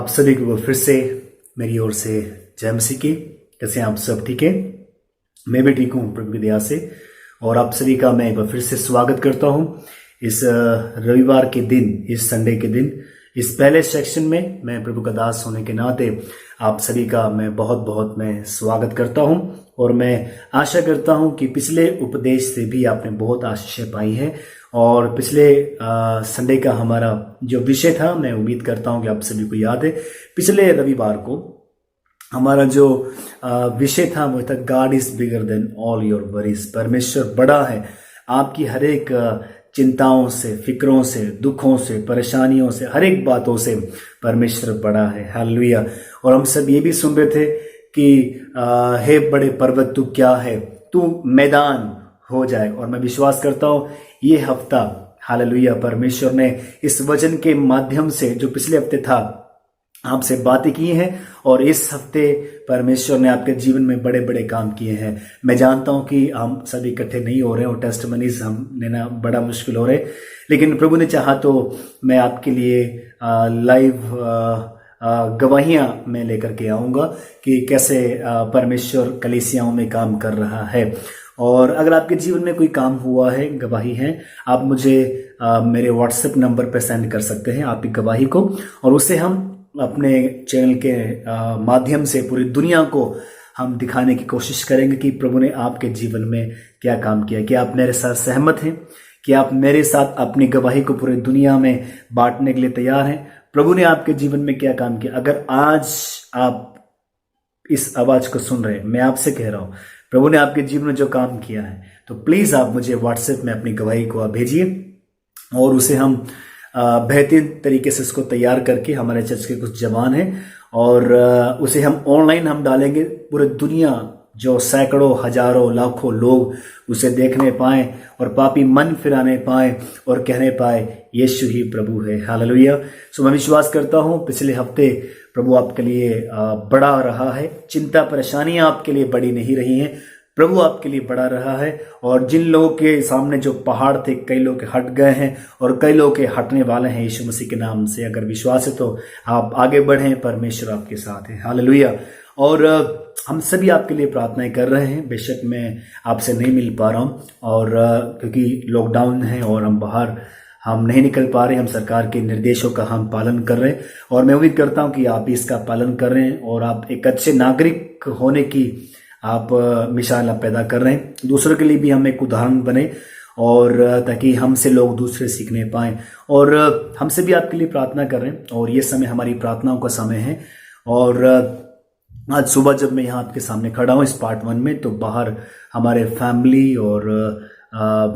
आप सभी को फिर से मेरी ओर से जय मसीह की। कैसे हैं आप सब? ठीक है, मैं भी ठीक हूँ प्रभु की दया से। और आप सभी का मैं एक बार फिर से स्वागत करता हूँ इस रविवार के दिन, इस संडे के दिन, इस पहले सेक्शन में। मैं प्रभु का दास होने के नाते आप सभी का मैं बहुत बहुत मैं स्वागत करता हूँ। और मैं आशा करता हूँ कि पिछले उपदेश से भी आपने बहुत आशीषें पाई हैं। और पिछले संडे का हमारा जो विषय था, मैं उम्मीद करता हूँ कि आप सभी को याद है। पिछले रविवार को हमारा जो विषय था वो था God is bigger than all your worries. परमेश्वर बड़ा है आपकी हर एक चिंताओं से, फिक्रों से, दुखों से, परेशानियों से, हर एक बातों से परमेश्वर बड़ा है। हालेलुया। और हम सब ये भी सुन रहे थे कि हे बड़े पर्वत तू क्या है, तू मैदान हो जाए। और मैं विश्वास करता हूँ ये हफ्ता, हालेलुया, परमेश्वर ने इस वचन के माध्यम से जो पिछले हफ्ते था आपसे बातें की हैं, और इस हफ्ते परमेश्वर ने आपके जीवन में बड़े बड़े काम किए हैं। मैं जानता हूं कि हम सभी इकट्ठे नहीं हो रहे हैं और टेस्टमनीज हम लेना बड़ा मुश्किल हो रहा है, लेकिन प्रभु ने चाहा तो मैं आपके लिए लाइव गवाहियां मैं लेकर के आऊंगा कि कैसे परमेश्वर कलीसियाओं में काम कर रहा है। और अगर आपके जीवन में कोई काम हुआ है, गवाही है, आप मुझे मेरे व्हाट्सएप नंबर पर सेंड कर सकते हैं आपकी गवाही को, और उसे हम अपने चैनल के माध्यम से पूरी दुनिया को हम दिखाने की कोशिश करेंगे कि प्रभु ने आपके जीवन में क्या काम किया। क्या आप मेरे साथ सहमत हैं? कि आप मेरे साथ अपनी गवाही को पूरी दुनिया में बांटने के लिए तैयार हैं? प्रभु ने आपके जीवन में क्या काम किया? अगर आज आप इस आवाज को सुन रहे हैं, मैं आपसे कह रहा हूं प्रभु ने आपके जीवन में जो काम किया है, तो प्लीज आप मुझे व्हाट्सएप में अपनी गवाही को आप भेजिए, और उसे हम बेहतरीन तरीके से इसको तैयार करके, हमारे चर्च के कुछ जवान हैं, और उसे हम ऑनलाइन हम डालेंगे। पूरी दुनिया, जो सैकड़ों, हजारों, लाखों लोग उसे देखने पाए और पापी मन फिराने पाए और कहने पाए यीशु ही प्रभु है। हालेलुया। सो मैं विश्वास करता हूँ पिछले हफ्ते प्रभु आपके लिए बड़ा रहा है। चिंता परेशानियां आपके लिए बड़ी नहीं रही हैं, प्रभु आपके लिए बड़ा रहा है। और जिन लोगों के सामने जो पहाड़ थे, कई लोग के हट गए हैं और कई लोग के हटने वाले हैं यीशु मसीह के नाम से। अगर विश्वास है तो आप आगे बढ़ें, परमेश्वर आपके साथ है। हालेलुया। और हम सभी आपके लिए प्रार्थनाएं कर रहे हैं। बेशक मैं आपसे नहीं मिल पा रहा हूं, और क्योंकि लॉकडाउन है और हम बाहर हम नहीं निकल पा रहे, हम सरकार के निर्देशों का हम पालन कर रहे हैं, और मैं उम्मीद करता हूं कि आप इसका पालन कर रहे हैं और आप एक अच्छे नागरिक होने की आप मिसाल आप पैदा कर रहे हैं। दूसरों के लिए भी हम एक उदाहरण बने, और ताकि हमसे लोग दूसरे सीखने पाएं। और हमसे भी आपके लिए प्रार्थना कर रहे हैं, और ये समय हमारी प्रार्थनाओं का समय है। और आज सुबह जब मैं यहाँ आपके सामने खड़ा हूँ इस पार्ट 1 में, तो बाहर हमारे फैमिली और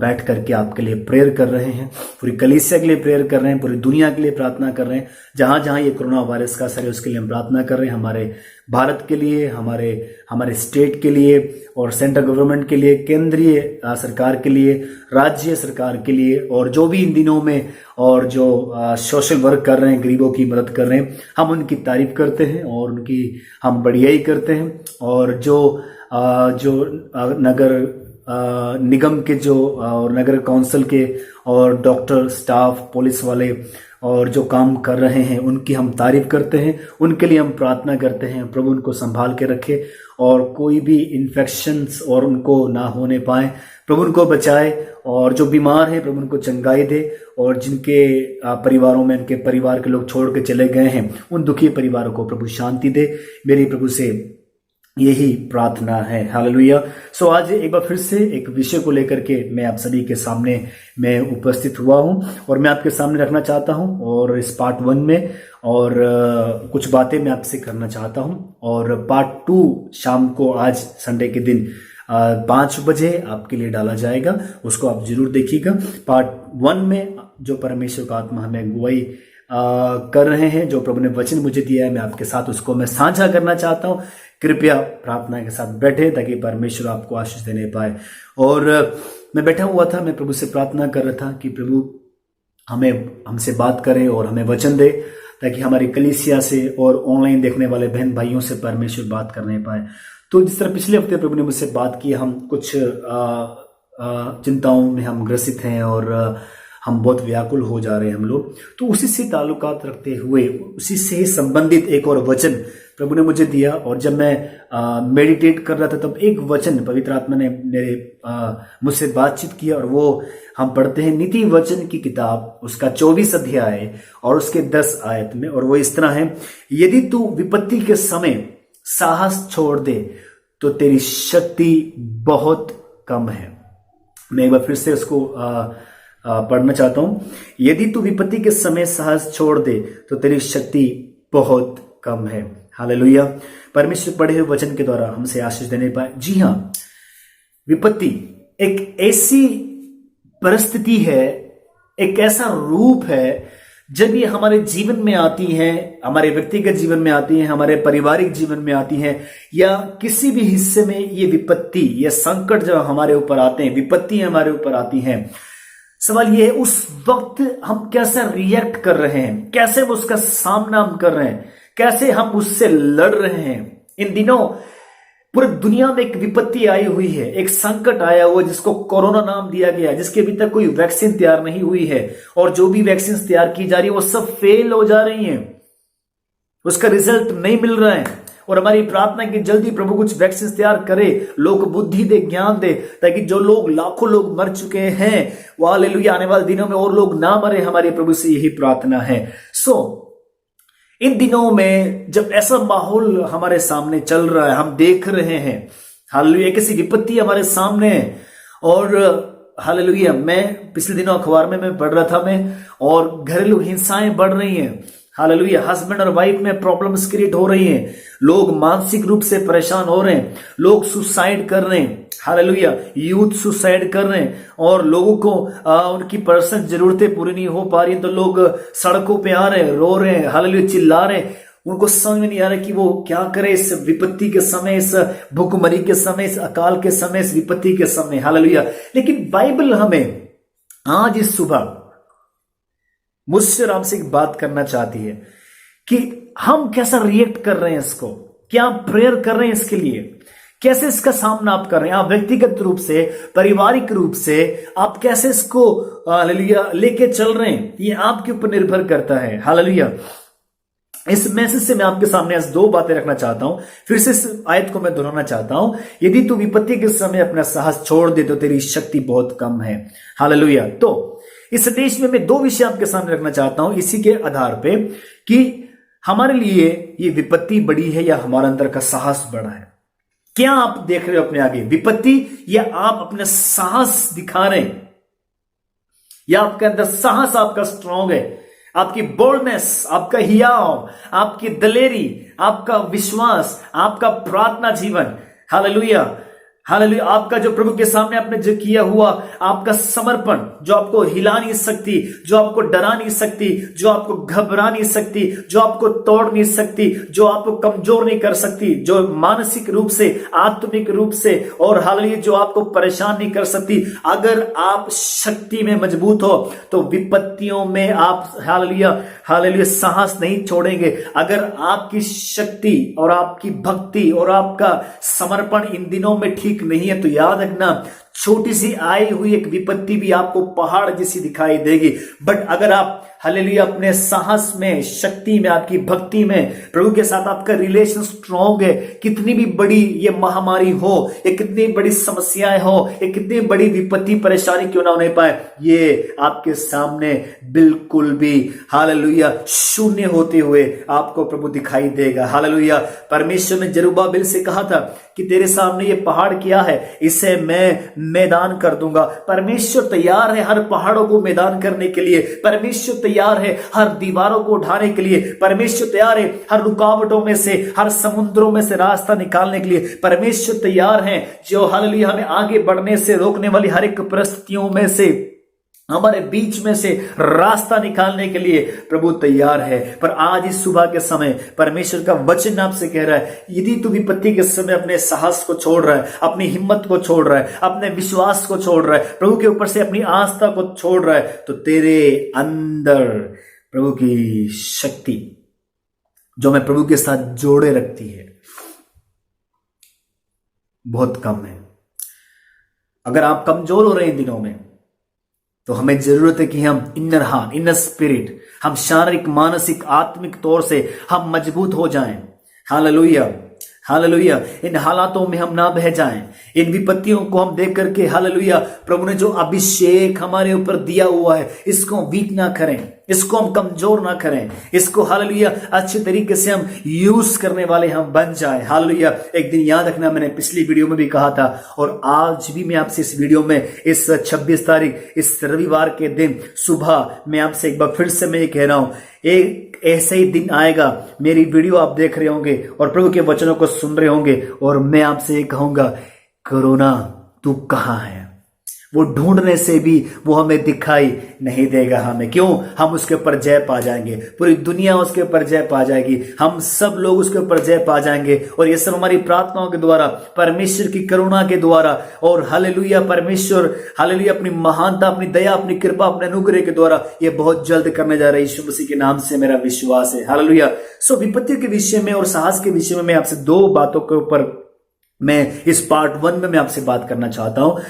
बैठ करके आपके लिए प्रेयर कर रहे हैं, पूरी कलीसिया के लिए प्रेयर कर रहे हैं, पूरी दुनिया के लिए प्रार्थना कर रहे हैं। जहां जहां ये कोरोना वायरस का असर है उसके लिए हम प्रार्थना कर रहे हैं। हमारे भारत के लिए, हमारे स्टेट के लिए, और सेंट्रल गवर्नमेंट के लिए, केंद्रीय सरकार के लिए, राज्य सरकार के लिए, और जो भी इन दिनों में और जो सोशल वर्क कर रहे हैं, गरीबों की मदद कर रहे हैं, हम उनकी तारीफ करते हैं और उनकी हम बढ़ियाई करते हैं। और जो नगर निगम के जो और नगर काउंसिल के और डॉक्टर, स्टाफ, पुलिस वाले और जो काम कर रहे हैं, उनकी हम तारीफ करते हैं, उनके लिए हम प्रार्थना करते हैं। प्रभु उनको संभाल के रखे और कोई भी इन्फेक्शंस और उनको ना होने पाए, प्रभु उनको बचाए। और जो बीमार हैं प्रभु उनको चंगाई दे, और जिनके परिवारों में उनके परिवार के लोग छोड़ के चले गए हैं, उन दुखी परिवारों को प्रभु शांति दे। मेरी प्रभु से यही प्रार्थना है। हालेलुया। सो आज एक बार फिर से एक विषय को लेकर के मैं आप सभी के सामने मैं उपस्थित हुआ हूं, और मैं आपके सामने रखना चाहता हूं, और इस पार्ट 1 में और कुछ बातें मैं आपसे करना चाहता हूं। और पार्ट 2 शाम को, आज संडे के दिन 5 बजे आपके लिए डाला जाएगा, उसको आप जरूर देखिएगा। पार्ट 1 में जो परमेश्वर का आत्मा हमें अगुवाई कर रहे हैं, जो प्रभु ने वचन मुझे दिया है, मैं आपके साथ उसको मैं साझा करना चाहता हूं। कृपया प्रार्थना के साथ बैठे ताकि परमेश्वर आपको आशीष देने पाए। और मैं बैठा हुआ था, मैं प्रभु से प्रार्थना कर रहा था कि प्रभु हमसे बात करे और हमें वचन दे, ताकि हमारी कलीसिया से और ऑनलाइन देखने वाले बहन भाइयों से परमेश्वर बात करने पाए। तो जिस तरह पिछले हफ्ते प्रभु ने मुझसे बात की, हम कुछ चिंताओं में हम ग्रसित हैं, और हम बहुत व्याकुल हो जा रहे हैं हम लोग। तो उसी से ताल्लुकात रखते हुए उसी से संबंधित एक और वचन प्रभु ने मुझे दिया, और जब मैं मेडिटेट कर रहा था तब एक वचन पवित्र आत्मा ने मुझसे बातचीत किया, और वो हम पढ़ते हैं नीति वचन की किताब उसका 24 अध्याय और उसके 10 आयत में, और वो इस तरह है, यदि तू विपत्ति के समय साहस छोड़ दे तो तेरी शक्ति बहुत कम है। मैं एक बार फिर से उसको पढ़ना चाहता हूं। यदि तू विपत्ति के समय साहस छोड़ दे तो तेरी शक्ति बहुत कम है। हालेलुया। परमेश्वर पढ़े हुए वचन के द्वारा हमसे आशीष देने पाए। जी हां, विपत्ति एक ऐसी परिस्थिति है, एक ऐसा रूप है, जब ये हमारे जीवन में आती हैं, हमारे व्यक्तिगत जीवन में आती हैं, हमारे पारिवारिक जीवन में आती हैं, या किसी भी हिस्से में ये विपत्ति, ये संकट जब हमारे ऊपर आते हैं, विपत्ति हमारे ऊपर आती हैं, सवाल ये है उस वक्त हम कैसे रिएक्ट कर रहे हैं, कैसे वो उसका सामना हम कर रहे हैं, कैसे हम उससे लड़ रहे हैं। इन दिनों पूरी दुनिया में एक विपत्ति आई हुई है, एक संकट आया हुआ जिसको कोरोना नाम दिया गया, जिसके अभी तक कोई वैक्सीन तैयार नहीं हुई है, और जो भी वैक्सीन तैयार की जा रही है वो सब फेल हो जा रही हैं, उसका रिजल्ट नहीं मिल रहा है। और हमारी प्रार्थना है कि जल्दी प्रभु कुछ वैक्सीन तैयार करे, लोग बुद्धि दे, ज्ञान दे, ताकि जो लोग लाखों लोग मर चुके हैं वो हालेलुया आने वाले दिनों में और लोग ना मरे। हमारे प्रभु से यही प्रार्थना है। इन दिनों में जब ऐसा माहौल हमारे सामने चल रहा है, हम देख रहे हैं हालेलुया किसी विपत्ति हमारे सामने है, और हालेलुया मैं पिछले दिनों अखबार में मैं पढ़ रहा था और घरेलू हिंसाएं बढ़ रही हैं। हालेलुया हस्बैंड और वाइफ में प्रॉब्लम्स क्रिएट हो रही हैं, लोग मानसिक रूप से परेशान हो रहे हैं, लोग सुसाइड कर रहे हैं। हालेलुया यूथ सुसाइड कर रहे हैं, और लोगों को उनकी पर्सनल जरूरतें पूरी नहीं हो पा रही हैं तो लोग सड़कों पे आ रहे हैं, रो रहे हैं, हालेलुया चिल्ला रहे हैं। उनको समझ में नहीं आ रहा कि वो क्या करे इस विपत्ति के समय, इस भूखमरी के समय, इस अकाल के समय, इस विपत्ति के समय। हालेलुया। लेकिन बाइबल हमें आज इस सुबह मुझसे और आपसे एक बात करना चाहती है कि हम कैसा रिएक्ट कर रहे हैं इसको, क्या प्रेयर कर रहे हैं इसके लिए, कैसे इसका सामना आप कर रहे हैं। आप व्यक्तिगत रूप से, पारिवारिक रूप से आप कैसे इसको हालेलुया लेके चल रहे हैं, ये आपके ऊपर निर्भर करता है। हालेलुया। इस मैसेज से मैं आपके सामने आज दो बातें रखना चाहता हूं, फिर से इस आयत को मैं दोहराना चाहता हूं। यदि तू विपत्ति के समय अपना साहस छोड़ दे तो तेरी शक्ति बहुत कम है। हालेलुया। तो इस संदेश में मैं दो विषय आपके सामने रखना चाहता हूं इसी के आधार पे कि हमारे लिए ये विपत्ति बड़ी है या हमारे अंदर का साहस बड़ा है। क्या आप देख रहे हो अपने आगे विपत्ति, या आप अपने साहस दिखा रहे हैं, या आपके अंदर साहस आपका स्ट्रांग है, आपकी बोल्डनेस, आपका हियाव, आपकी दलेरी, आपका विश्वास, आपका प्रार्थना जीवन। Hallelujah hallelujah. आपका जो प्रभु के सामने आपने जो किया हुआ आपका समर्पण, जो आपको हिला नहीं सकती, जो आपको डरा नहीं सकती, जो आपको घबरा नहीं सकती, जो आपको तोड़ नहीं सकती, जो आपको कमजोर नहीं कर सकती, जो मानसिक रूप से, आत्मिक रूप से, और हालेलुया जो आपको परेशान नहीं कर सकती। अगर आप शक्ति में मजबूत हो तो विपत्तियों में आप हालेलुया हालेलुया साहस नहीं छोड़ेंगे। अगर आपकी शक्ति और आपकी भक्ति और आपका समर्पण इन दिनों में ठीक नहीं है तो याद रखना, छोटी सी आई हुई एक विपत्ति भी आपको पहाड़ जैसी दिखाई देगी। बट अगर आप हालेलुया अपने साहस में, शक्ति में, आपकी भक्ति में, प्रभु के साथ आपका रिलेशन स्ट्रॉन्ग है, कितनी भी बड़ी ये महामारी हो, ये कितनी बड़ी समस्याएं हो, ये कितनी बड़ी विपत्ति परेशानी क्यों ना होने पाए, ये आपके सामने बिल्कुल भी हालेलुया शून्य होते हुए आपको प्रभु दिखाई देगा। हालेलुया। परमेश्वर ने जरुब्बाबिल से कहा था कि तेरे सामने ये पहाड़ क्या है, इसे मैं मैदान कर दूंगा। परमेश्वर तैयार है हर पहाड़ों को मैदान करने के लिए, परमेश्वर तैयार है हर दीवारों को उठाने के लिए, परमेश्वर तैयार है हर रुकावटों में से, हर समुद्रों में से रास्ता निकालने के लिए। परमेश्वर तैयार है जो हालेलुया हमें आगे बढ़ने से रोकने वाली हर एक परिस्थितियों में से, हमारे बीच में से रास्ता निकालने के लिए प्रभु तैयार है। पर आज इस सुबह के समय परमेश्वर का वचन आपसे कह रहा है, यदि तू विपत्ति के समय अपने साहस को छोड़ रहा है, अपनी हिम्मत को छोड़ रहा है, अपने विश्वास को छोड़ रहा है, प्रभु के ऊपर से अपनी आस्था को छोड़ रहा है, तो तेरे अंदर प्रभु की शक्ति जो मैं प्रभु के साथ जोड़े रखती है बहुत कम है। अगर आप कमजोर हो रहे हैं इन दिनों में तो हमें जरूरत है कि हम इनर हार्ट, इनर स्पिरिट, हम शारीरिक, मानसिक, आत्मिक तौर से हम मजबूत हो जाएं। Hallelujah, hallelujah. इन हालातों में हम ना बह जाएं, इन विपत्तियों को हम देख करके, हालेलुया, प्रभु ने जो अभिषेक हमारे ऊपर दिया हुआ है इसको वीक ना करें, इसको हम कमजोर ना करें, इसको हालेलुया अच्छे तरीके से हम यूज करने वाले हम बन जाएं। हालेलुया। एक दिन याद रखना, मैंने पिछली वीडियो में भी कहा था और आज भी मैं आपसे इस वीडियो में, इस 26 तारीख, इस रविवार के दिन सुबह मैं आपसे एक बार फिर से मैं ये कह रहा हूं, एक ऐसे ही दिन आएगा, मेरी वीडियो आप देख रहे होंगे और प्रभु के वचनों को सुन रहे होंगे और मैं आपसे ये कहूंगा, कोरोना तू कहां है? वो ढूंढने से भी वो हमें दिखाई नहीं देगा। हमें क्यों? हम उसके ऊपर जय पा जाएंगे, पूरी दुनिया उसके ऊपर जय पा जाएगी, हम सब लोग उसके ऊपर जय पा जाएंगे और ये सब हमारी प्रार्थनाओं के द्वारा, परमेश्वर की करुणा के द्वारा और हालेलुया, परमेश्वर हालेलुया अपनी महानता, अपनी दया, अपनी कृपा, अपने अनुग्रह के द्वारा ये बहुत जल्द करने जा रहा है। यीशु मसीह के नाम से मेरा विश्वास है। हालेलुया। सो विपत्तियों के विषय में और साहस के विषय में मैं आपसे 2 बातों के ऊपर मैं इस पार्ट 1 में मैं आपसे बात करना चाहता हूं।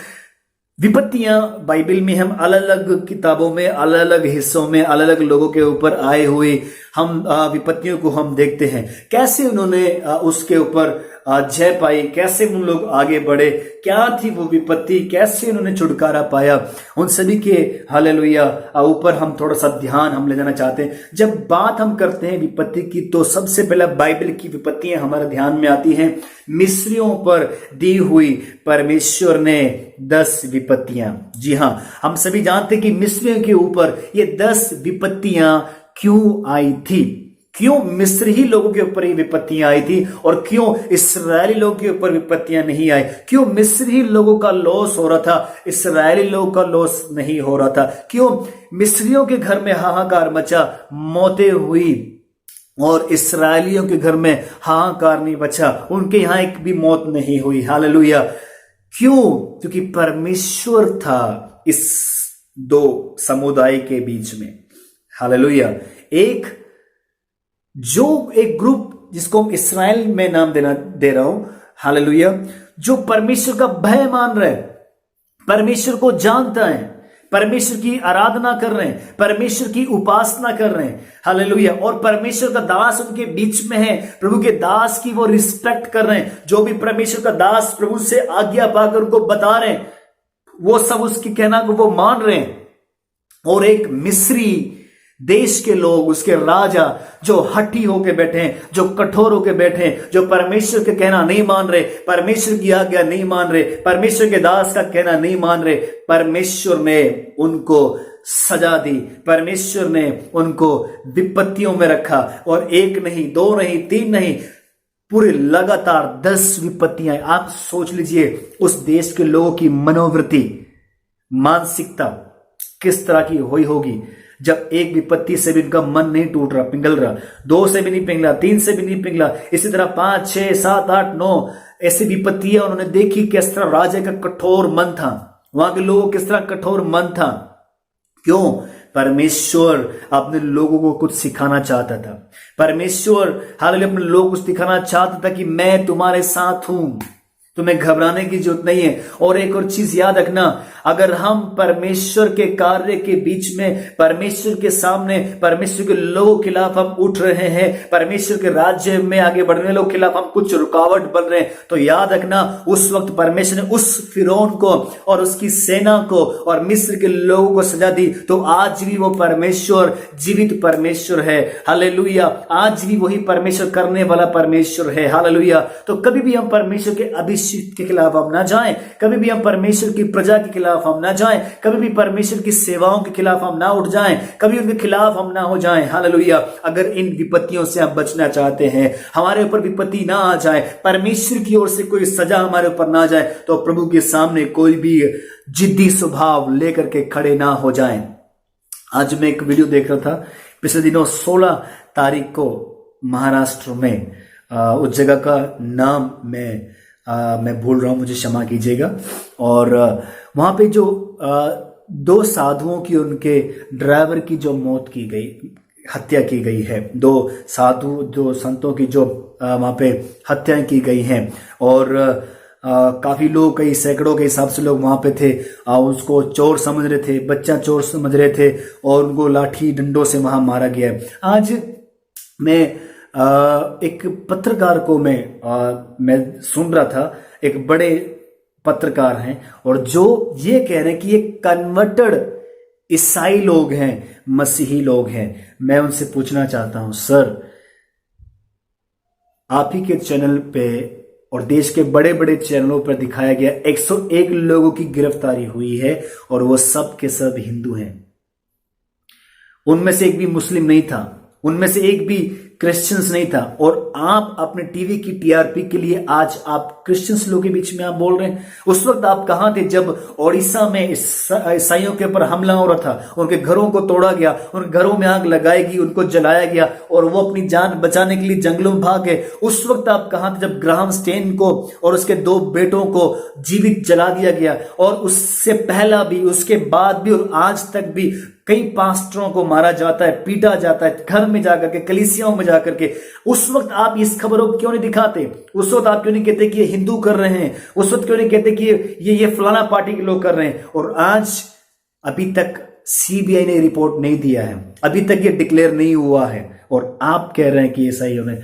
विपत्तियां बाइबल में हम अलग अलग किताबों में, अलग अलग हिस्सों में, अलग अलग लोगों के ऊपर आए हुए हम विपत्तियों को हम देखते हैं, कैसे उन्होंने उसके ऊपर जय पाई, कैसे उन लोग आगे बढ़े, क्या थी वो विपत्ति, कैसे उन्होंने छुटकारा पाया, उन सभी के हालेलुया ऊपर हम थोड़ा सा ध्यान हम ले जाना चाहते हैं। जब बात हम करते हैं विपत्ति की तो सबसे पहले बाइबल की विपत्तियां हमारे ध्यान में आती हैं। मिस्रियों पर दी हुई परमेश्वर ने 10 विपत्तियां। जी हां, हम सभी जानते हैं कि मिस्रियों के ऊपर ये 10 विपत्तियां क्यों आई थी, क्यों मिस्र ही लोगों के ऊपर ये विपत्तियां आई थी और क्यों इस्राएली लोगों के ऊपर विपत्तियां नहीं आई, क्यों मिस्र ही लोगों का लॉस हो रहा था, इस्राएली लोगों का लॉस नहीं हो रहा था, क्यों मिस्रियों के घर में हाहाकार मचा, मौतें हुई और इस्राएलियों के घर में हाहाकार नहीं बचा, उनके यहां एक भी मौत नहीं हुई। हालेलुया। क्यों? क्योंकि परमेश्वर था इस 2 समुदाय के बीच में। हालेलुया। एक ग्रुप जिसको हम इसराइल में नाम दे रहा हूं, हालेलुया, जो परमेश्वर का भय मान रहे, परमेश्वर को जानता है, परमेश्वर की आराधना कर रहे हैं, परमेश्वर की उपासना कर रहे हैं। हालेलुया। और परमेश्वर का दास उनके बीच में है, प्रभु के दास की वो रिस्पेक्ट कर रहे हैं। जो भी परमेश्वर का दास प्रभु से आज्ञा पाकर उनको बता रहे हैं, वो सब उसकी कहना को वो मान रहे हैं। और एक मिस्री देश के लोग, उसके राजा जो हठी होके बैठे हैं, जो कठोर होके बैठे हैं, जो परमेश्वर के कहना नहीं मान रहे, परमेश्वर की आज्ञा नहीं मान रहे, परमेश्वर के दास का कहना नहीं मान रहे, परमेश्वर ने उनको सजा दी, परमेश्वर ने उनको विपत्तियों में रखा। और 1 नहीं, 2 नहीं, 3 नहीं, पूरे लगातार 10 विपत्तियां। आप सोच लीजिए उस देश के लोगों की मनोवृत्ति, मानसिकता किस तरह की हुई होगी जब एक विपत्ति से भी उनका मन नहीं टूट रहा, पिघल रहा, 2 से भी नहीं पिघला, 3 से भी नहीं पिघला, इसी तरह 5, 6, 7, 8, 9 ऐसी विपत्तियां उन्होंने देखी। किस तरह राजा का कठोर मन था, वहां के लोगों किस तरह कठोर मन था। क्यों? परमेश्वर अपने लोगों को कुछ सिखाना चाहता था। परमेश्वर हालेलुया अपने लोगों को सिखाना चाहता था कि मैं तुम्हारे साथ हूं, तुम्हें घबराने की जरूरत नहीं है। और एक और चीज याद रखना, अगर हम परमेश्वर के कार्य के बीच में, परमेश्वर के सामने, परमेश्वर के लोगों के खिलाफ हम उठ रहे हैं, परमेश्वर के राज्य में आगे बढ़ने लोगों के खिलाफ हम कुछ रुकावट बन रहे हैं, तो याद रखना उस वक्त परमेश्वर ने उस फिरौन को और उसकी सेना को और मिस्र के लोगों को सजा दी। तो आज भी वो परमेश्वर जीवित परमेश्वर है। हालेलुया। आज भी वही परमेश्वर करने वाला परमेश्वर है। हालेलुया। तो कभी भी हम परमेश्वर के अभिषेक के खिलाफ हम ना जाएं, कभी भी हम परमेश्वर की प्रजा के खिलाफ हम ना जाएं, कभी भी परमेश्वर की सेवाओं के खिलाफ हम ना उठ जाएं, कभी उनके खिलाफ हम ना हो जाएं। हालेलुया। अगर इन विपत्तियों से हम बचना चाहते हैं, हमारे ऊपर विपत्ति ना आ जाए, परमेश्वर की ओर से कोई सजा हमारे ऊपर ना जाए, तो प्रभु के सामने कोई भी जिद्दी स्वभाव लेकर के खड़े ना हो जाएं। आज मैं एक वीडियो देख रहा था पिछले दिनों, 16 तारीख को महाराष्ट्र में, उस जगह का नाम मैं भूल रहा हूं, मुझे क्षमा कीजिएगा। और वहां पे जो 2 साधुओं की, उनके ड्राइवर की जो मौत की गई, हत्या की गई है, 2 साधु, 2 संतों की जो वहां पे हत्याएं की गई हैं। और काफी लोग, कई सैकड़ों के हिसाब से लोग वहां पे थे। उसको चोर समझ रहे थे, बच्चा चोर समझ रहे थे और उनको लाठी डंडों से वहां मारा गया। आज मैं एक पत्रकार को मैं सुन रहा था, एक बड़े पत्रकार हैं और जो ये कह रहे हैं कि ये कन्वर्टेड ईसाई लोग हैं, मसीही लोग हैं। मैं उनसे पूछना चाहता हूं, सर आप ही के चैनल पे और देश के बड़े बड़े चैनलों पर दिखाया गया 101 लोगों की गिरफ्तारी हुई है और वो सब के सब हिंदू हैं। उनमें से एक भी मुस्लिम नहीं था, उनमें से एक भी क्रिश्चियंस नहीं था। और आप अपने टीवी की टीआरपी के लिए आज आप क्रिश्चियंस लोगों के बीच में आप बोल रहे हैं। उस वक्त आप कहां थे जब ओडिशा में ईसाइयों के ऊपर हमला हो रहा था, उनके घरों को तोड़ा गया, उनके घरों में आग लगाई गई, उनको जलाया गया और वो अपनी जान बचाने के लिए जंगलों में भाग गए। उस वक्त आप कहां थे जब ग्राहम स्टेन को और उसके 2 बेटों को जीवित जला दिया गया? और उससे पहला भी, उसके बाद भी और आज तक भी कई पास्टरों को मारा जाता है, पीटा जाता है, घर में जाकर के, कलीसियाओं में जाकर के। उस वक्त आप इस खबरों को क्यों नहीं दिखाते? उस वक्त आप क्यों नहीं कहते कि ये हिंदू कर रहे हैं? उस वक्त क्यों नहीं कहते कि ये फलाना पार्टी के लोग कर रहे हैं? और आज अभी तक सीबीआई ने रिपोर्ट नहीं दिया है, अभी तक ये डिक्लेयर नहीं हुआ है और आप कह रहे हैं कि ये सही होने।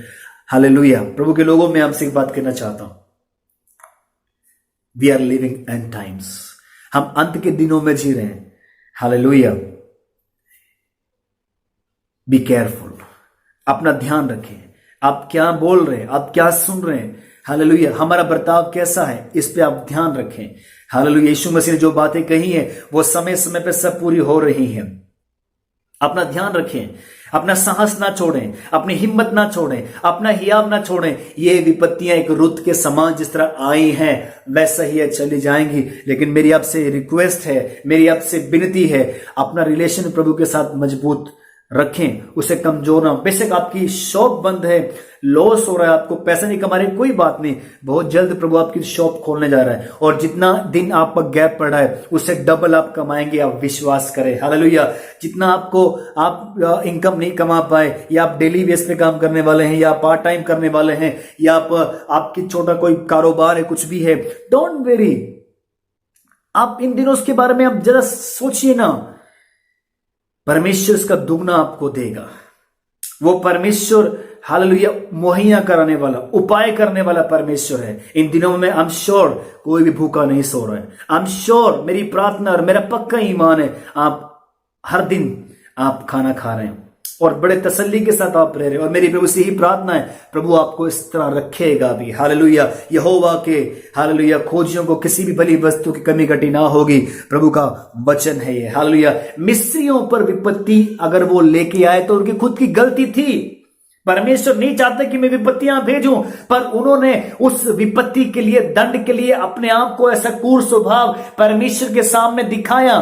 हालेलुया। प्रभु के लोगों, मैं आपसे एक बात कहना चाहता हूं, we are living end times. हम अंत के दिनों में जी रहे हैं। हालेलुया। बी केयरफुल, अपना ध्यान रखें। आप क्या बोल रहे हैं, आप क्या सुन रहे हैं? हालेलुया। हमारा बर्ताव कैसा है, इस पे आप ध्यान रखें। हालेलुया। यीशु मसीह ने जो बातें कही हैं वो समय समय पे सब पूरी हो रही हैं। अपना ध्यान रखें, अपना साहस ना छोड़ें, अपनी हिम्मत ना छोड़ें, अपना हियाव ना छोड़ें। ये विपत्तियां एक रुत के समान जिस तरह आई हैं वैसा ही है, चली जाएंगी। लेकिन मेरी आपसे रिक्वेस्ट है, मेरी आपसे विनती है, अपना रिलेशन प्रभु के साथ मजबूत रखें, उसे कमजोर ना। बेशक आपकी शॉप बंद है, लॉस हो रहा है, आपको पैसा नहीं कमा रहे, कोई बात नहीं, बहुत जल्द प्रभु आपकी शॉप खोलने जा रहा है और जितना दिन आपका गैप पड़ा है उससे डबल आप कमाएंगे, आप विश्वास करें। हालेलुया। जितना आप इनकम नहीं कमा पाए, या आप डेली बेस पे काम करने वाले हैं, या पार्ट टाइम करने वाले हैं, या आपकी छोटा कोई कारोबार है, कुछ भी है, डोंट वेरी। आप इन दिनों उसके बारे में आप जरा सोचिए ना। परमेश्वर इसका दुगना आपको देगा। वो परमेश्वर हालेलुया मुहैया कराने वाला, उपाय करने वाला परमेश्वर है। इन दिनों में आई एम श्योर कोई भी भूखा नहीं सो रहा है। आई एम श्योर, मेरी प्रार्थना और मेरा पक्का ईमान है, आप हर दिन आप खाना खा रहे हैं और बड़े तसल्ली के साथ आप रह रहे हैं। और मेरी प्रभु से ही प्रार्थना है, प्रभु आपको इस तरह रखेगा भी। हालेलुया। यहोवा के हालेलुया खोजियों को किसी भी भली वस्तु की कमी घटी ना होगी, प्रभु का वचन है ये। हालेलुया। मिस्रियों पर विपत्ति अगर वो लेके आए तो उनकी खुद की गलती थी। परमेश्वर नहीं चाहते कि मैं विपत्तियां भेजूं, पर उन्होंने उस विपत्ति के लिए, दंड के लिए अपने आप को ऐसा क्रूर स्वभाव परमेश्वर के सामने दिखाया।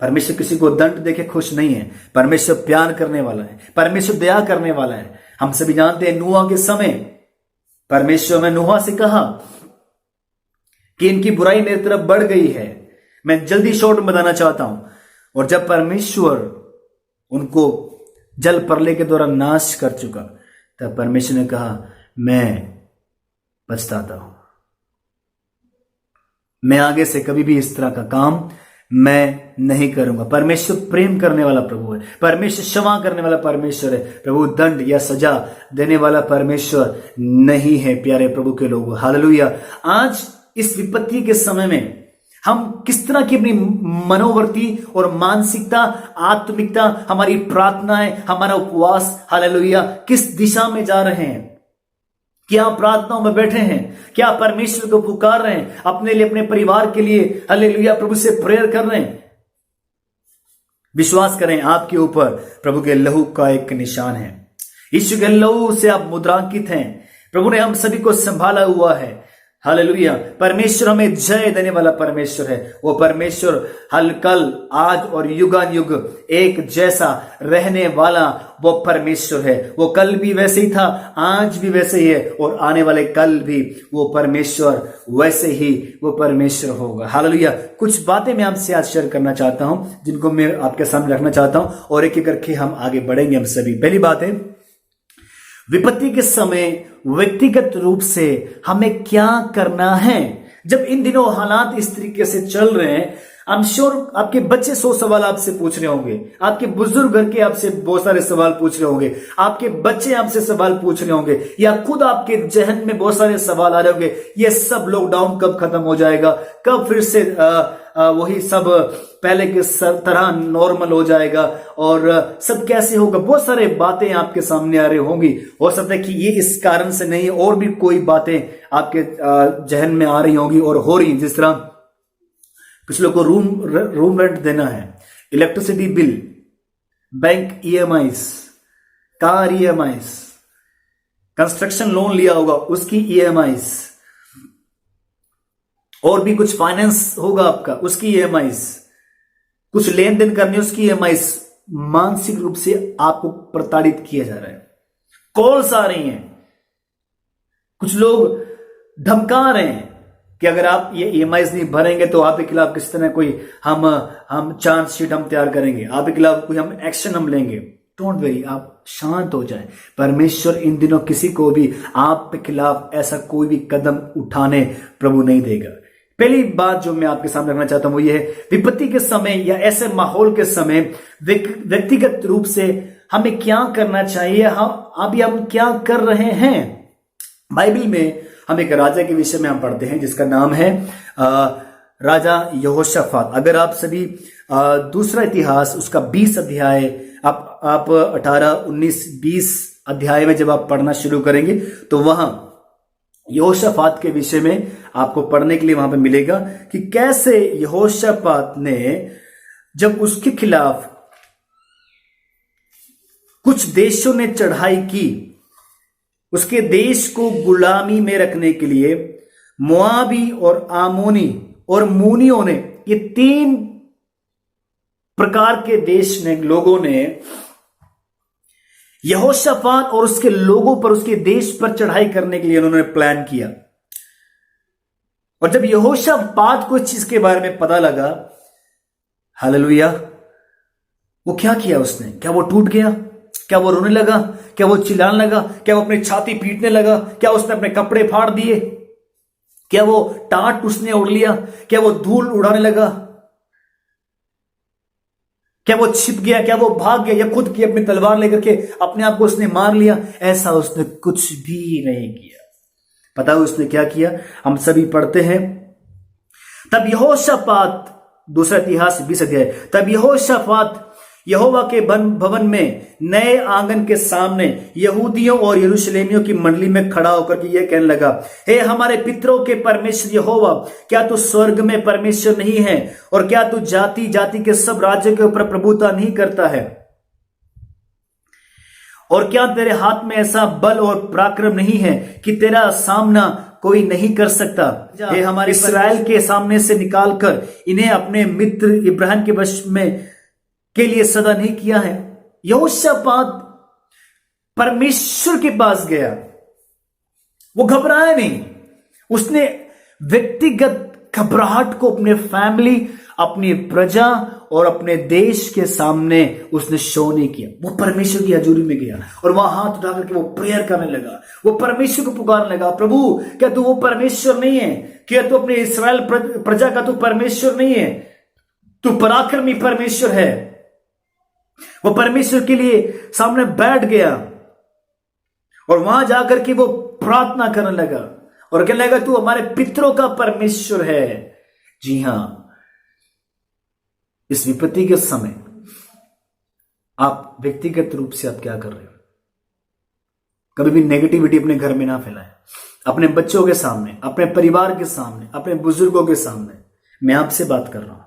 परमेश्वर किसी को दंड देके खुश नहीं है। परमेश्वर प्यार करने वाला है, परमेश्वर दया करने वाला है। हम सभी जानते हैं नूह के समय परमेश्वर ने नूह से कहा कि इनकी बुराई मेरी तरफ बढ़ गई है। मैं जल्दी शॉर्ट में बताना चाहता हूं। और जब परमेश्वर उनको जल प्रलय के द्वारा नाश कर चुका, तब परमेश्वर ने कहा मैं पछताता हूं, मैं आगे से कभी भी इस तरह का काम मैं नहीं करूंगा। परमेश्वर प्रेम करने वाला प्रभु है, परमेश्वर क्षमा करने वाला परमेश्वर है। प्रभु दंड या सजा देने वाला परमेश्वर नहीं है। प्यारे प्रभु के लोग, हालेलुया। आज इस विपत्ति के समय में हम किस तरह की अपनी मनोवृत्ति और मानसिकता, आत्मिकता, हमारी प्रार्थनाएं, हमारा उपवास, हालेलुया, किस दिशा में जा रहे हैं? क्या प्रार्थनाओं में बैठे हैं? क्या परमेश्वर को पुकार रहे हैं? अपने लिए, अपने परिवार के लिए हालेलुया प्रभु से प्रेयर कर रहे हैं? विश्वास करें, आपके ऊपर प्रभु के लहू का एक निशान है। यीशु के लहू से आप मुद्रांकित हैं। प्रभु ने हम सभी को संभाला हुआ है। हालेलुया। परमेश्वर हमें जय देने वाला परमेश्वर है। वो परमेश्वर हल, कल, आज और युगान युग एक जैसा रहने वाला वो परमेश्वर है। वो कल भी वैसे ही था, आज भी वैसे ही है और आने वाले कल भी वो परमेश्वर वैसे ही वो परमेश्वर होगा। हालेलुया। कुछ बातें मैं आपसे आज शेयर करना चाहता हूं, जिनको मैं आपके सामने रखना चाहता हूं और एक एक करके हम आगे बढ़ेंगे हम सभी। पहली बात है, विपत्ति के समय व्यक्तिगत रूप से हमें क्या करना है। जब इन दिनों हालात इस तरीके से चल रहे हैं, आई एम श्योर आपके बच्चे 100 सवाल आपसे पूछ रहे होंगे, आपके बुजुर्ग घर के आपसे बहुत सारे सवाल पूछ रहे होंगे, आपके बच्चे आपसे सवाल पूछ रहे होंगे, या खुद आपके जहन में बहुत सारे सवाल आ रहे होंगे, ये सब लॉकडाउन कब खत्म हो जाएगा, कब फिर से वही सब पहले के तरह नॉर्मल हो जाएगा, और सब कैसे होगा। बहुत सारे बातें आपके सामने आ रही होंगी। हो सकता है कि ये इस कारण से नहीं, और भी कोई बातें आपके जहन में आ रही होंगी और हो रही, जिस तरह कुछ लोगों को रूम रेंट देना है, electricity bill, bank EMIs, car EMIs, construction loan लिया होगा उसकी ईएमआईस, और भी कुछ फाइनेंस होगा आपका उसकी ईएमआईस, कुछ लेन देन करने उसकी ईएमआईस। मानसिक रूप से आपको प्रताड़ित किया जा रहा है। कॉल्स आ रही हैं, कुछ लोग धमका रहे हैं कि अगर आप ये ईएमआईस नहीं भरेंगे तो आपके खिलाफ किस तरह कोई हम चार्जशीट हम तैयार करेंगे, आपके खिलाफ कोई हम एक्शन हम लेंगे। डोंट वेरी, आप शांत हो जाएं। परमेश्वर इन दिनों किसी को भी आपके खिलाफ ऐसा कोई भी कदम उठाने प्रभु नहीं देगा। पहली बात जो मैं आपके सामने रखना चाहता हूं वो ये है, विपत्ति के समय या ऐसे माहौल के समय व्यक्तिगत रूप से हमें क्या करना चाहिए, हम क्या कर रहे हैं। बाइबल में हम एक राजा के विषय में हम पढ़ते हैं जिसका नाम है राजा यहोशाफात। अगर आप सभी दूसरा इतिहास उसका 20 अध्याय आप 18, 19, 20 अध्याय में जब आप पढ़ना शुरू करेंगे तो वहां यहोशाफात के विषय में आपको पढ़ने के लिए वहां पे मिलेगा कि कैसे यहोशाफात ने जब उसके खिलाफ कुछ देशों ने चढ़ाई की, उसके देश को गुलामी में रखने के लिए मोआबी और आमोनी और मूनियों ने, ये 3 प्रकार के देश ने, लोगों ने यहोशाफात और उसके लोगों पर, उसके देश पर चढ़ाई करने के लिए उन्होंने प्लान किया। और जब यहोशाफात को इस चीज के बारे में पता लगा, हालेलुया, वो क्या किया उसने? क्या वो टूट गया? क्या वो रोने लगा? क्या वो चिल्लाने लगा? क्या वो अपनी छाती पीटने लगा? क्या उसने अपने कपड़े फाड़ दिए? क्या वो टाट उसने उड़ लिया? क्या वो धूल उड़ाने लगा? क्या वो छिप गया? क्या वो भाग गया? या खुद की अपनी तलवार लेकर के अपने आप को उसने मार लिया? ऐसा उसने कुछ भी नहीं किया। पता है उसने क्या किया? हम सभी पढ़ते हैं, तब यहोशाफात, दूसरा इतिहास 20 अध्याय, तब यहोशाफात यहोवा के भवन में नए आंगन के सामने यहूदियों और यरूशलेमियों की मंडली में खड़ा होकर के यह कहने लगा, हे हमारे पितरों के परमेश्वर यहोवा, क्या तू स्वर्ग में परमेश्वर नहीं है? और क्या तू जाति जाति के सब राज्यों के ऊपर प्रभुता नहीं करता है? और क्या तेरे हाथ में ऐसा बल और पराक्रम नहीं है कि तेरा सामना कोई नहीं कर सकता? हे हमारे इस्राएल के सामने से निकालकर इन्हें अपने मित्र इब्राहिम के वश में के लिए सदा नहीं किया है। यहोशाफात परमेश्वर के पास गया, वो घबराया नहीं। उसने व्यक्तिगत घबराहट को अपने फैमिली, अपनी प्रजा और अपने देश के सामने उसने शो नहीं किया। वो परमेश्वर की हजूरी में गया और वहां हाथ उठा करके वो प्रेयर करने लगा, वो परमेश्वर को पुकारने लगा, प्रभु क्या तू वो परमेश्वर नहीं है? क्या तू अपने इस्राएल प्रजा का तू परमेश्वर नहीं है? तू पराक्रमी परमेश्वर है। वो परमेश्वर के लिए सामने बैठ गया और वहां जाकर के वो प्रार्थना करने लगा और कहने लगा, तू हमारे पितरों का परमेश्वर है। जी हां, इस विपत्ति के समय आप व्यक्तिगत रूप से आप क्या कर रहे हो? कभी भी नेगेटिविटी अपने घर में ना फैलाएं, अपने बच्चों के सामने, अपने परिवार के सामने, अपने बुजुर्गों के सामने। मैं आपसे बात कर रहा हूं,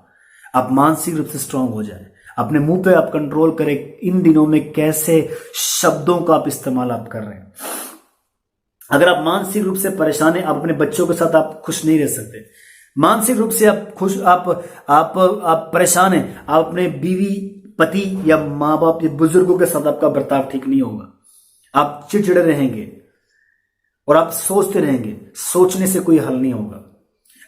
आप मानसिक रूप से स्ट्रांग हो जाए, अपने मुंह पे आप कंट्रोल करें। इन दिनों में कैसे शब्दों का आप इस्तेमाल आप कर रहे हैं। अगर आप मानसिक रूप से परेशान हैं, आप अपने बच्चों के साथ आप खुश नहीं रह सकते। मानसिक रूप से आप खुश, आप परेशान हैं, आप अपने बीवी, पति या माँ बाप या बुजुर्गों के साथ आपका बर्ताव ठीक नहीं होगा। आप चिड़चिड़े रहेंगे और आप सोचते रहेंगे। सोचने से कोई हल नहीं होगा।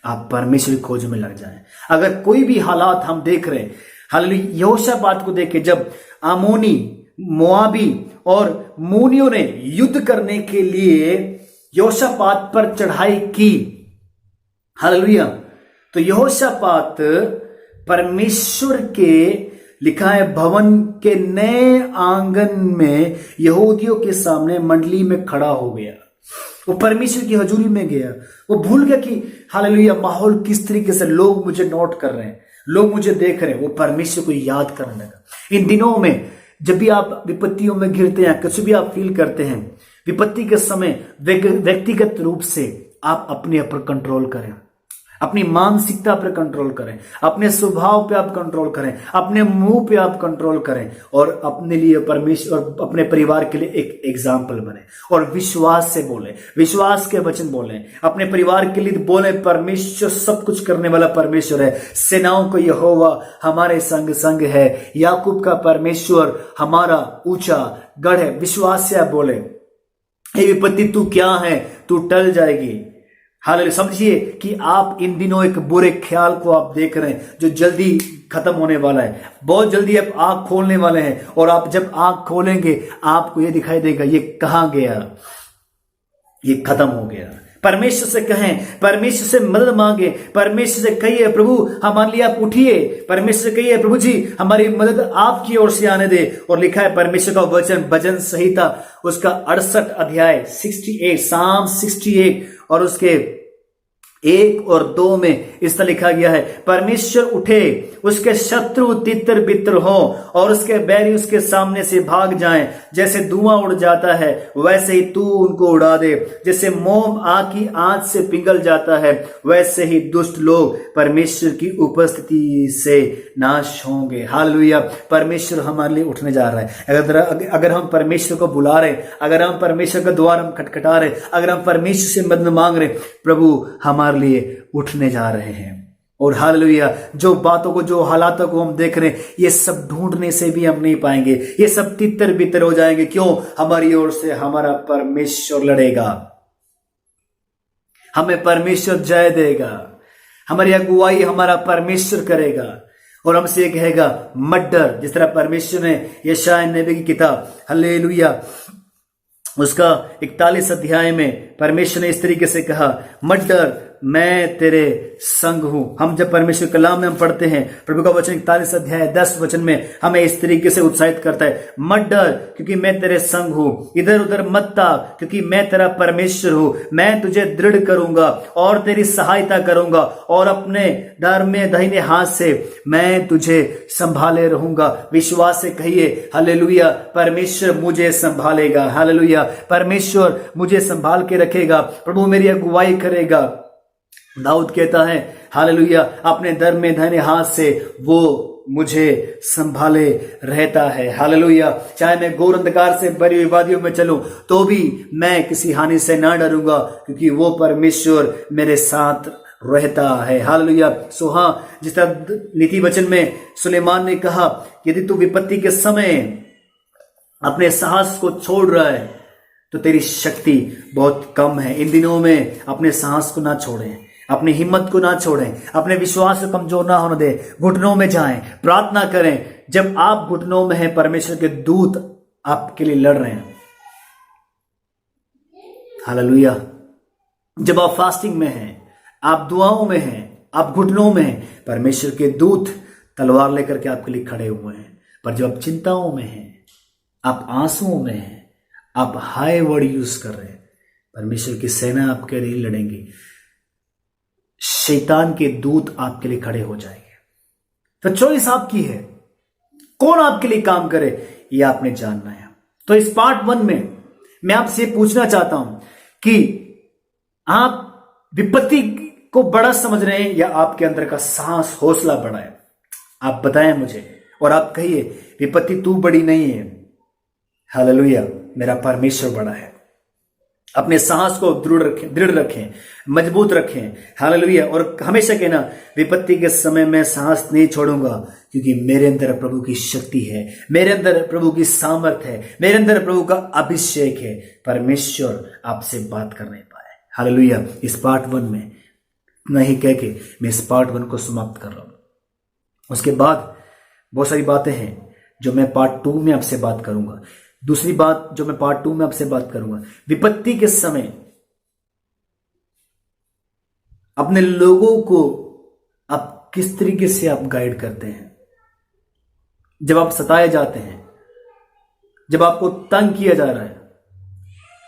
आप परमेश्वर की खोज में लग जाएं। अगर कोई भी हालात हम देख रहे हैं, हालेलुया, यहोशाफात को देखे, जब आमोनी, मोआबी और मूनियों ने युद्ध करने के लिए यहोशापात पर चढ़ाई की। हालेलुया। तो यहोशापात परमेश्वर के, लिखा है, भवन के नए आंगन में यहूदियों के सामने मंडली में खड़ा हो गया। वो परमेश्वर की हजूरी में गया। वो भूल गया कि हालेलुया माहौल किस तरीके से, लोग मुझे नोट कर रहे हैं, लोग मुझे देख रहे हैं। वो परमेश्वर को याद करने लगा। इन दिनों में जब भी आप विपत्तियों में घिरते हैं, कुछ भी आप फील करते हैं, विपत्ति के समय व्यक्तिगत रूप से आप अपने ऊपर कंट्रोल करें, अपनी मानसिकता पर कंट्रोल करें, अपने स्वभाव पे आप कंट्रोल करें, अपने मुंह पे आप कंट्रोल करें और अपने लिए परमेश्वर और अपने परिवार के लिए एक एग्जाम्पल बने और विश्वास से बोले, विश्वास के वचन बोले, अपने परिवार के लिए बोले, परमेश्वर सब कुछ करने वाला परमेश्वर है। सेनाओं को यहोवा हमारे संग संग है, याकूब का परमेश्वर हमारा ऊंचा गढ़ है। विश्वास से आप बोले, हे विपत्ति तू क्या है, तू टल जाएगी। हालेलुया। समझिए कि आप इन दिनों एक बुरे ख्याल को आप देख रहे हैं जो जल्दी खत्म होने वाला है। बहुत जल्दी आप आंख खोलने वाले हैं और आप जब आंख खोलेंगे आपको ये दिखाई देगा ये कहां गया, ये खत्म हो गया। परमेश्वर से कहें, परमेश्वर से मदद मांगे, परमेश्वर से कहिए प्रभु हमारे लिए आप उठिए, परमेश्वर से कहिए प्रभु जी हमारी मदद आपकी ओर से आने दे। और लिखा है परमेश्वर का वचन भजन संहिता उसका 68 अध्याय 68, साम 68 और उसके 1 और 2 में इस तरह लिखा गया है, परमेश्वर उठे, उसके शत्रु तितर बितर हो और उसके बैरी उसके सामने से भाग जाएं। जैसे धुआं उड़ जाता है वैसे ही तू उनको उड़ा दे, जैसे मोम आग की आंच से पिघल जाता है वैसे ही दुष्ट लोग परमेश्वर की उपस्थिति से नाश होंगे। हालेलुया। परमेश्वर हमारे लिए उठने जा रहा है। अगर हम परमेश्वर को बुला रहे, अगर हम परमेश्वर का द्वार हम खटखटा रहे, अगर हम परमेश्वर से मदद मांग रहे, प्रभु हमारे लिए उठने जा रहे हैं। और हालेलुया, जो बातों को, जो हालातों को हम देख रहे हैं, ये सब ढूंढने से भी हम नहीं पाएंगे, ये सब तितर बितर हो जाएंगे। क्यों? हमारी ओर से हमारा परमेश्वर लड़ेगा, हमें परमेश्वर जय देगा, हमारी अगुवाई हमारा परमेश्वर करेगा और हमसे कहेगा मत डर। जिस तरह परमेश्वर ने यशायाह नबी की किताब हालेलुया उसका 41 अध्याय में परमेश्वर ने इस तरीके से कहा, मत डर मैं तेरे संग हूं। हम जब परमेश्वर कलाम में हम पढ़ते हैं, प्रभु का वचन 41 अध्याय 10 वचन में हमें इस तरीके से उत्साहित करता है, मत डर क्योंकि मैं तेरे संग हूं, इधर उधर मत ताक क्योंकि मैं तेरा परमेश्वर हूं। मैं तुझे दृढ़ करूंगा और तेरी सहायता करूंगा और अपने डर में दाहिने हाथ से मैं तुझे संभाले रहूंगा। विश्वास से कहिए हालेलुया, परमेश्वर मुझे संभालेगा। हालेलुया, परमेश्वर मुझे संभाल के रखेगा, प्रभु मेरी अगुवाई करेगा। दाऊद कहता है हालेलुया, अपने दर में दाहिने हाथ से वो मुझे संभाले रहता है। हालेलुया, चाहे मैं घोर अंधकार से भरी हुई वादियों में चलूं तो भी मैं किसी हानि से ना डरूंगा क्योंकि वो परमेश्वर मेरे साथ रहता है। हालेलुया। सो हाँ, जिस तरह नीति वचन में सुलेमान ने कहा, यदि तू विपत्ति के समय अपने साहस को छोड़ रहा है तो तेरी शक्ति बहुत कम है। इन दिनों में अपने साहस को ना छोड़ें, अपनी हिम्मत को ना छोड़ें, अपने विश्वास को कमजोर ना होने दें। घुटनों में जाएं, प्रार्थना करें। जब आप घुटनों में हैं, परमेश्वर के दूत आपके लिए लड़ रहे हैं। हालेलुया। जब आप फास्टिंग में हैं, आप दुआओं में हैं, आप घुटनों में हैं, परमेश्वर के दूत तलवार लेकर के आपके लिए खड़े हुए हैं। पर जब आप चिंताओं में हैं, आप आंसुओं में हैं, आप हाई वर्ड यूज कर रहे हैं, परमेश्वर की सेना आपके लिए लड़ेंगी, शैतान के दूत आपके लिए खड़े हो जाएंगे। तो चॉइस आपकी है, कौन आपके लिए काम करे ये आपने जानना है। तो इस पार्ट 1 में मैं आपसे पूछना चाहता हूं कि आप विपत्ति को बड़ा समझ रहे हैं या आपके अंदर का साहस, हौसला बड़ा है? आप बताएं मुझे और आप कहिए विपत्ति तू बड़ी नहीं है, हालेलुया मेरा परमेश्वर बड़ा है। अपने साहस को दृढ़ रखें, मजबूत रखें। हालेलुया। और हमेशा कहना, विपत्ति के समय मैं साहस नहीं छोड़ूंगा क्योंकि मेरे अंदर प्रभु की शक्ति है, मेरे अंदर प्रभु की सामर्थ है, मेरे अंदर प्रभु का अभिषेक है। परमेश्वर आपसे बात कर नहीं पाए। हालेलुया। इस पार्ट 1 में नहीं कह के मैं इस पार्ट 1 को समाप्त कर रहा हूं। उसके बाद बहुत सारी बातें हैं जो मैं पार्ट 2 में आपसे बात करूंगा। दूसरी बात जो मैं पार्ट 2 में आपसे बात करूंगा, विपत्ति के समय अपने लोगों को आप किस तरीके से आप गाइड करते हैं? जब आप सताए जाते हैं, जब आपको तंग किया जा रहा है,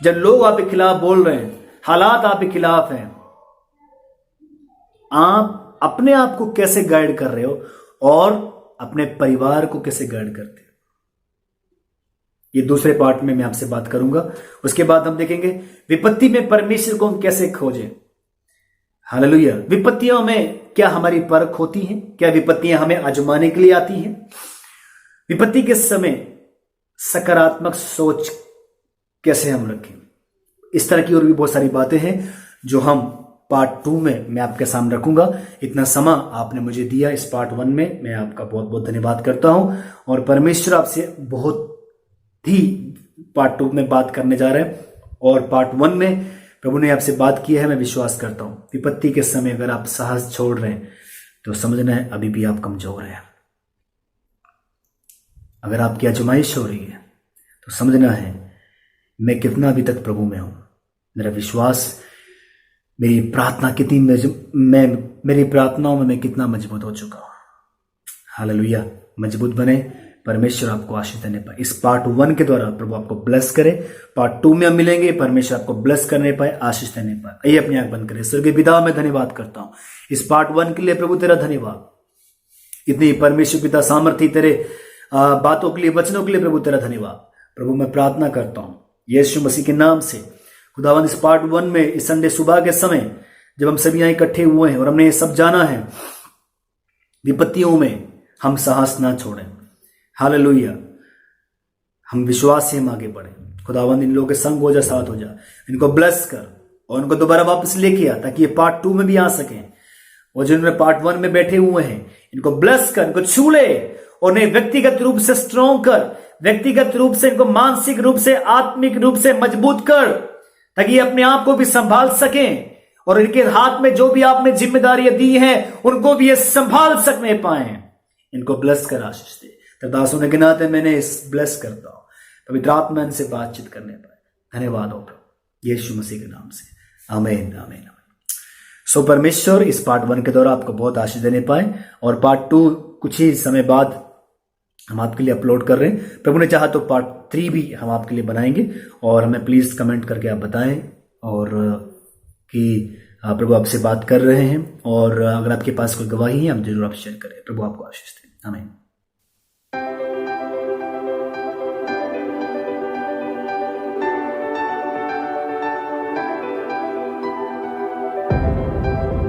जब लोग आपके खिलाफ बोल रहे हैं, हालात आपके खिलाफ हैं, आप अपने आप को कैसे गाइड कर रहे हो और अपने परिवार को कैसे गाइड करते हो? ये दूसरे पार्ट में मैं आपसे बात करूंगा। उसके बाद हम देखेंगे विपत्ति में परमेश्वर को हम कैसे खोजें। हालेलुया। विपत्तियों में क्या हमारी परख होती है? क्या विपत्तियां हमें आजमाने के लिए आती हैं? विपत्ति के समय सकारात्मक सोच कैसे हम रखें? इस तरह की और भी बहुत सारी बातें हैं जो हम पार्ट 2 में मैं आपके सामने रखूंगा। इतना समय आपने मुझे दिया इस पार्ट 1 में, मैं आपका बहुत बहुत धन्यवाद करता हूं। और परमेश्वर आपसे बहुत ही पार्ट 2 में बात करने जा रहे हैं और पार्ट 1 में प्रभु ने आपसे बात की है। मैं विश्वास करता हूं विपत्ति के समय अगर आप साहस छोड़ रहे हैं तो समझना है अभी भी आप कमजोर हैं। अगर आपकी आजमाइश हो रही है तो समझना है मैं कितना अभी तक प्रभु में हूं। मेरा विश्वास, मेरी प्रार्थना कितनी मेरी प्रार्थनाओं में मैं कितना मजबूत हो चुका हूं। हालेलुया। मजबूत बने, परमेश्वर आपको आशीष देने पाए। इस पार्ट 1 के द्वारा प्रभु आपको ब्लेस करे। पार्ट 2 में हम मिलेंगे, परमेश्वर आपको ब्लेस करने पाए, आशीष देने पाए। आइए अपनी आंख बंद करें। स्वर्गीय पिता, मैं धन्यवाद करता हूं इस पार्ट 1 के लिए प्रभु, तेरा धन्यवाद। इतनी परमेश्वर पिता सामर्थ्य तेरे बातों के लिए, वचनों के लिए प्रभु तेरा धन्यवाद। प्रभु मैं प्रार्थना करता हूं यीशु मसीह के नाम से, खुदावंद इस पार्ट 1 में इस संडे सुबह के समय जब हम सभी यहां इकट्ठे हुए हैं और हमने ये सब जाना है, विपत्तियों में हम साहस ना छोड़ें। हालेलुया। हम विश्वास से हम आगे बढ़े। खुदावंद इन लोगों के संग हो जा, साथ हो जा, इनको ब्लेस कर और उनको दोबारा वापस लेके आ ताकि ये पार्ट 2 में भी आ सकें। और जिन्होंने पार्ट 1 में बैठे हुए हैं इनको ब्लेस कर, इनको छू ले और उन्हें व्यक्तिगत रूप से स्ट्रॉन्ग कर, व्यक्तिगत रूप से इनको मानसिक रूप से, आत्मिक रूप से मजबूत कर ताकि ये अपने आप को भी संभाल सकें और इनके हाथ में जो भी आपने जिम्मेदारियां दी हैं उनको भी ये संभाल सकने पाए। इनको ब्लेस कर, आशीष दे। दासों ने गिना थे, मैंने इस ब्लेस करता हूं पवित्र आत्मा इनसे बातचीत करने पाए। धन्यवाद हो प्रभु यीशु मसीह के नाम से, आमीन आमीन। सो परमेश्वर इस पार्ट 1 के द्वारा आपको बहुत आशीष देने पाए और पार्ट 2 कुछ ही समय बाद हम आपके लिए अपलोड कर रहे हैं। प्रभु ने चाहा तो पार्ट 3 भी हम आपके लिए बनाएंगे और हमें प्लीज कमेंट करके आप बताएं और कि प्रभु आपसे बात कर रहे हैं। और अगर आपके पास कोई गवाही है हम जरूर आप शेयर करें। प्रभु आपको आशीष दें। आमीन।